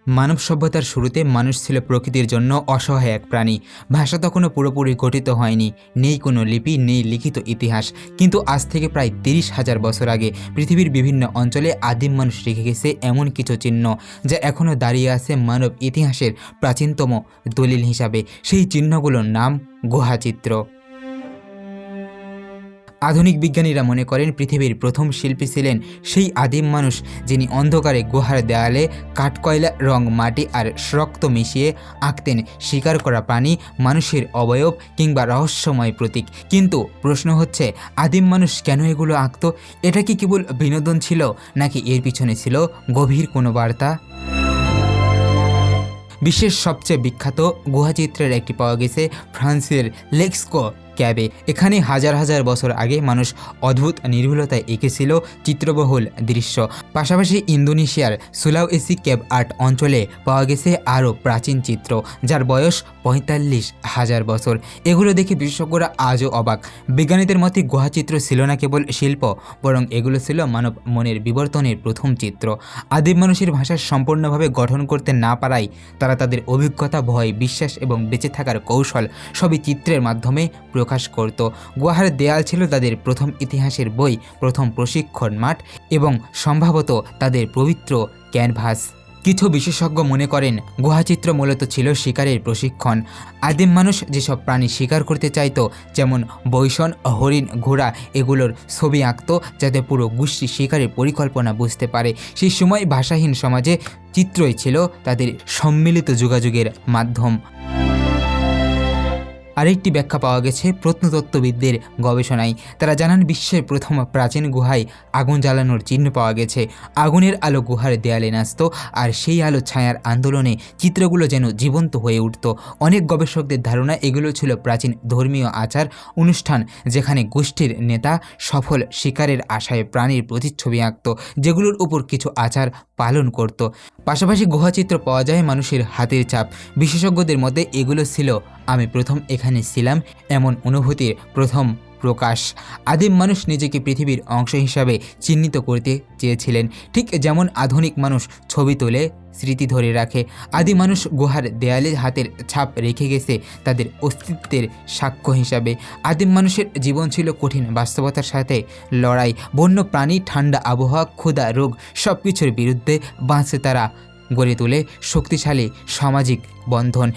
মানব সভ্যতার শুরুতে মানুষ ছিল প্রকৃতির জন্য অসহায় এক প্রাণী। ভাষা তখনও পুরোপুরি গঠিত হয়নি, নেই কোনো লিপি, নেই লিখিত ইতিহাস। কিন্তু আজ থেকে প্রায় 30,000 বছর আগে পৃথিবীর বিভিন্ন অঞ্চলে আদিম মানুষ রেখে গেছে এমন কিছু চিহ্ন যা এখনও দাঁড়িয়ে আছে মানব ইতিহাসের প্রাচীনতম দলিল হিসাবে। সেই চিহ্নগুলোর নাম গুহাচিত্র। আধুনিক বিজ্ঞানীরা মনে করেন পৃথিবীর প্রথম শিল্পী ছিলেন সেই আদিম মানুষ যিনি অন্ধকারে গুহার দেয়ালে কাঠকয়লা, রং, মাটি আর রক্ত মিশিয়ে আঁকতেন শিকার করা প্রাণী, মানুষের অবয়ব কিংবা রহস্যময় প্রতীক। কিন্তু প্রশ্ন হচ্ছে, আদিম মানুষ কেন এগুলো আঁকত? এটা কি কেবল বিনোদন ছিল, নাকি এর পিছনে ছিল গভীর কোনো বার্তা? বিশ্বের সবচেয়ে বিখ্যাত গুহাচিত্রের একটি পাওয়া গেছে ফ্রান্সের লেক্সকো ক্যাবে। এখানে হাজার হাজার বছর আগে মানুষ অদ্ভুত নির্ভুলতায় এঁকেছিল চিত্রবহুল দৃশ্য। পাশাপাশি ইন্দোনেশিয়ার সুলাওয়েসি কেভ আর্ট অঞ্চলে পাওয়া গেছে আরও প্রাচীন চিত্র, যার বয়স 45,000 বছর। এগুলো দেখে বিশেষজ্ঞরা আজও অবাক। বিজ্ঞানীদের মতে গুহাচিত্র ছিল না কেবল শিল্প, বরং এগুলো ছিল মানব মনের বিবর্তনের প্রথম চিত্র। আদিম মানুষের ভাষা সম্পূর্ণভাবে গঠন করতে না পারায় তারা তাদের অভিজ্ঞতা, ভয়, বিশ্বাস এবং বেঁচে থাকার কৌশল সবই চিত্রের মাধ্যমে প্রকাশ করত। গুহার দেয়াল ছিল তাদের প্রথম ইতিহাসের বই, প্রথম প্রশিক্ষণ মাঠ এবং সম্ভবত তাদের পবিত্র ক্যানভাস। কিছু বিশেষজ্ঞ মনে করেন গুহাচিত্র মূলত ছিল শিকারের প্রশিক্ষণ। আদিম মানুষ যেসব প্রাণী শিকার করতে চাইত, যেমন বৈষণ, হরিণ, ঘোড়া, এগুলোর ছবি আঁকত যাতে পুরো গোষ্ঠী শিকারের পরিকল্পনা বুঝতে পারে। সেই সময় ভাষাহীন সমাজে চিত্রই ছিল তাদের সম্মিলিত যোগাযোগের মাধ্যম। আরেকটি ব্যাখ্যা পাওয়া গেছে প্রত্নতত্ত্ববিদদের গবেষণায়। তারা জানান বিশ্বের প্রথম প্রাচীন গুহায় আগুন জ্বালানোর চিহ্ন পাওয়া গেছে। আগুনের আলো গুহার দেয়ালে নাচত, আর সেই আলো ছায়ার আন্দোলনে চিত্রগুলো যেন জীবন্ত হয়ে উঠত। অনেক গবেষকদের ধারণা এগুলো ছিল প্রাচীন ধর্মীয় আচার অনুষ্ঠান, যেখানে গোষ্ঠীর নেতা সফল শিকারের আশায় প্রাণীর প্রতিচ্ছবি আঁকত, যেগুলোর উপর কিছু আচার পালন করত। পাশাপাশি গুহাচিত্র পাওয়া যায় মানুষের হাতের ছাপ। বিশেষজ্ঞদের মতে এগুলো ছিল আমি প্রথম এখানে ছিলাম এমন অনুভূতির প্রথম প্রকাশ। আদিম মানুষ নিজেকে পৃথিবীর অংশ হিসাবে চিহ্নিত করতে চেয়েছিলেন, ঠিক যেমন আধুনিক মানুষ ছবি তোলে, স্মৃতি ধরে রাখে। আদিম মানুষ গুহার দেয়ালে হাতের ছাপ রেখে গেছে তাদের অস্তিত্বের সাক্ষ্য হিসাবে। আদিম মানুষের জীবন ছিল কঠিন বাস্তবতার সাথে লড়াই। বন্য প্রাণী, ঠান্ডা আবহাওয়া, ক্ষুধা, রোগ সব কিছুর বিরুদ্ধে বাঁচে তারা, গড়ে তোলে শক্তিশালী সামাজিক বন্ধন।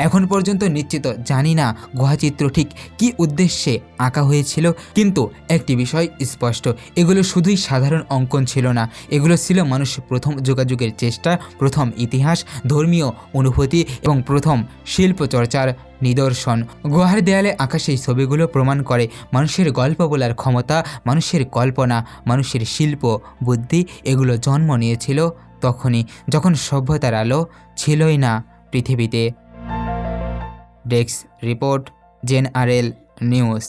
এখন পর্যন্ত নিশ্চিত জানি না গুহাচিত্র ঠিক কী উদ্দেশ্যে আঁকা হয়েছিল, কিন্তু একটি বিষয় স্পষ্ট, এগুলো শুধুই সাধারণ অঙ্কন ছিল না, এগুলো ছিল মানুষের প্রথম যোগাযোগের চেষ্টা, প্রথম ইতিহাস, ধর্মীয় অনুভূতি এবং প্রথম শিল্প চর্চার নিদর্শন। গুহার দেয়ালে আঁকা সেই ছবিগুলো প্রমাণ করে মানুষের গল্প বলার ক্ষমতা, মানুষের কল্পনা, মানুষের শিল্প বুদ্ধি এগুলো জন্ম নিয়েছিল তখনই, যখন সভ্যতার আলো ছিলই না পৃথিবীতে। Desk report, general news.